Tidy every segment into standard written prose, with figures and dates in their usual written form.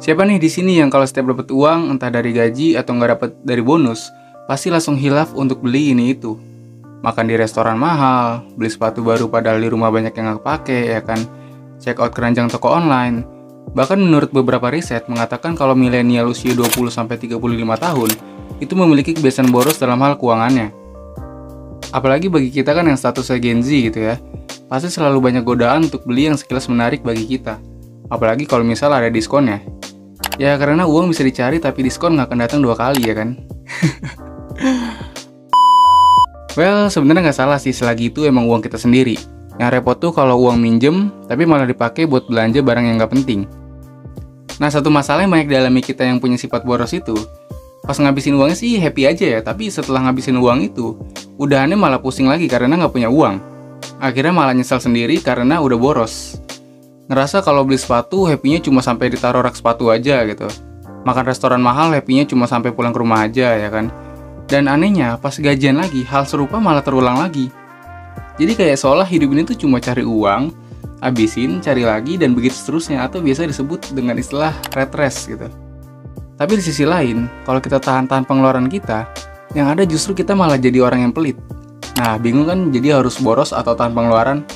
Siapa nih di sini yang kalau setiap dapat uang, entah dari gaji atau nggak dapat dari bonus, pasti langsung hilaf untuk beli ini itu. Makan di restoran mahal, beli sepatu baru padahal di rumah banyak yang nggak pakai, ya kan? Check out keranjang toko online. Bahkan menurut beberapa riset mengatakan kalau milenial usia 20-35 tahun itu memiliki kebiasaan boros dalam hal keuangannya. Apalagi bagi kita kan yang statusnya Gen Z gitu ya, pasti selalu banyak godaan untuk beli yang sekilas menarik bagi kita. Apalagi kalau misal ada diskonnya. Ya karena uang bisa dicari tapi diskon nggak akan datang 2 kali ya kan. Well, sebenarnya nggak salah sih selagi itu emang uang kita sendiri. Yang repot tuh kalau uang minjem tapi malah dipakai buat belanja barang yang nggak penting. Nah, satu masalah yang banyak dialami kita yang punya sifat boros itu, pas ngabisin uangnya sih happy aja ya, tapi setelah ngabisin uang itu, udahannya malah pusing lagi karena nggak punya uang. Akhirnya malah nyesel sendiri karena udah boros. Ngerasa kalau beli sepatu happy-nya cuma sampai ditaruh rak sepatu aja gitu. Makan restoran mahal happy-nya cuma sampai pulang ke rumah aja ya kan. Dan anehnya pas gajian lagi hal serupa malah terulang lagi. Jadi kayak seolah hidup ini tuh cuma cari uang, habisin, cari lagi dan begitu seterusnya, atau biasa disebut dengan istilah rat race gitu. Tapi di sisi lain, kalau kita tahan-tahan pengeluaran kita, yang ada justru kita malah jadi orang yang pelit. Nah, bingung kan jadi harus boros atau tahan pengeluaran?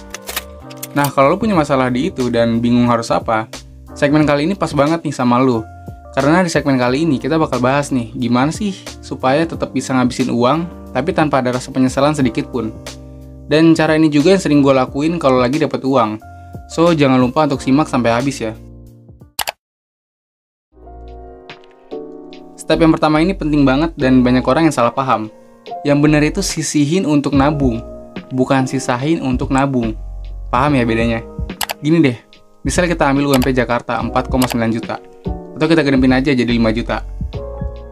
Nah, kalau lo punya masalah di itu dan bingung harus apa, segmen kali ini pas banget nih sama lo. Karena di segmen kali ini kita bakal bahas nih, gimana sih supaya tetap bisa ngabisin uang, tapi tanpa ada rasa penyesalan sedikit pun. Dan cara ini juga yang sering gue lakuin kalau lagi dapat uang. So, jangan lupa untuk simak sampai habis ya. Step yang pertama ini penting banget dan banyak orang yang salah paham. Yang benar itu sisihin untuk nabung, bukan sisahin untuk nabung. Paham ya bedanya? Gini deh, misalnya kita ambil UMP Jakarta 4,9 juta. Atau kita gedempin aja jadi 5 juta.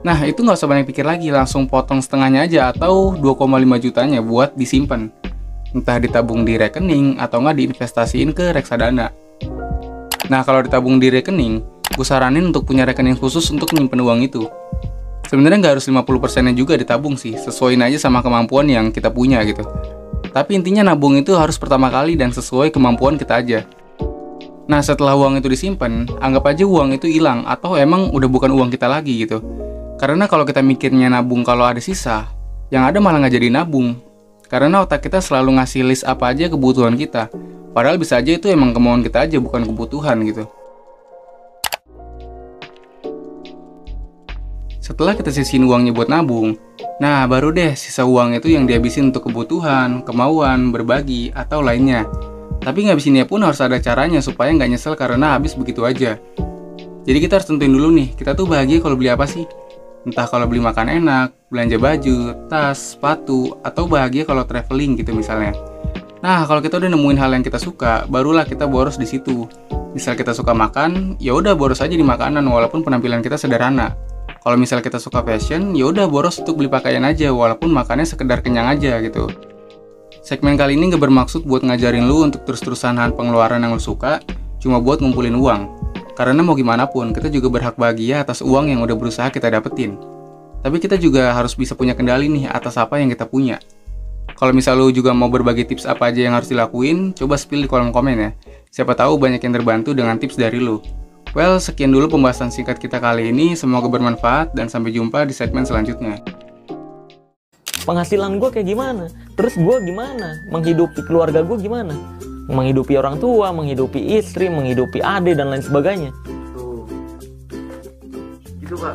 Nah, itu nggak usah banyak pikir lagi, langsung potong setengahnya aja atau 2,5 jutanya buat disimpan. Entah ditabung di rekening atau nggak diinvestasiin ke reksadana. Nah, kalau ditabung di rekening, gue saranin untuk punya rekening khusus untuk nyimpen uang itu. Sebenarnya nggak harus 50%-nya juga ditabung sih, sesuaiin aja sama kemampuan yang kita punya gitu. Tapi intinya nabung itu harus pertama kali dan sesuai kemampuan kita aja. Nah, setelah uang itu disimpan, anggap aja uang itu hilang atau emang udah bukan uang kita lagi gitu. Karena kalau kita mikirnya nabung kalau ada sisa, yang ada malah nggak jadi nabung. Karena otak kita selalu ngasih list apa aja kebutuhan kita. Padahal bisa aja itu emang kemauan kita aja, bukan kebutuhan gitu. Setelah kita sisihin uangnya buat nabung, nah baru deh sisa uang itu yang dihabisin untuk kebutuhan, kemauan, berbagi, atau lainnya. Tapi ngabisinnya pun harus ada caranya supaya nggak nyesel karena habis begitu aja. Jadi kita harus tentuin dulu nih, kita tuh bahagia kalau beli apa sih? Entah kalau beli makan enak, belanja baju, tas, sepatu, atau bahagia kalau traveling gitu misalnya. Nah, kalau kita udah nemuin hal yang kita suka, barulah kita boros di situ. Misal kita suka makan, ya udah boros aja di makanan walaupun penampilan kita sederhana. Kalau misal kita suka fashion, ya udah boros untuk beli pakaian aja walaupun makannya sekedar kenyang aja gitu. Segmen kali ini gak bermaksud buat ngajarin lu untuk terus-terusan nahan pengeluaran yang lu suka, cuma buat ngumpulin uang. Karena mau gimana pun, kita juga berhak bahagia atas uang yang udah berusaha kita dapetin. Tapi kita juga harus bisa punya kendali nih atas apa yang kita punya. Kalau misal lu juga mau berbagi tips apa aja yang harus dilakuin, coba spill di kolom komen ya. Siapa tahu banyak yang terbantu dengan tips dari lu. Well, sekian dulu pembahasan singkat kita kali ini. Semoga bermanfaat dan sampai jumpa di segmen selanjutnya. Penghasilan gue kayak gimana? Terus gue gimana? Menghidupi keluarga gue gimana? Menghidupi orang tua, menghidupi istri, menghidupi adik, dan lain sebagainya. Tuh. Gitu Pak.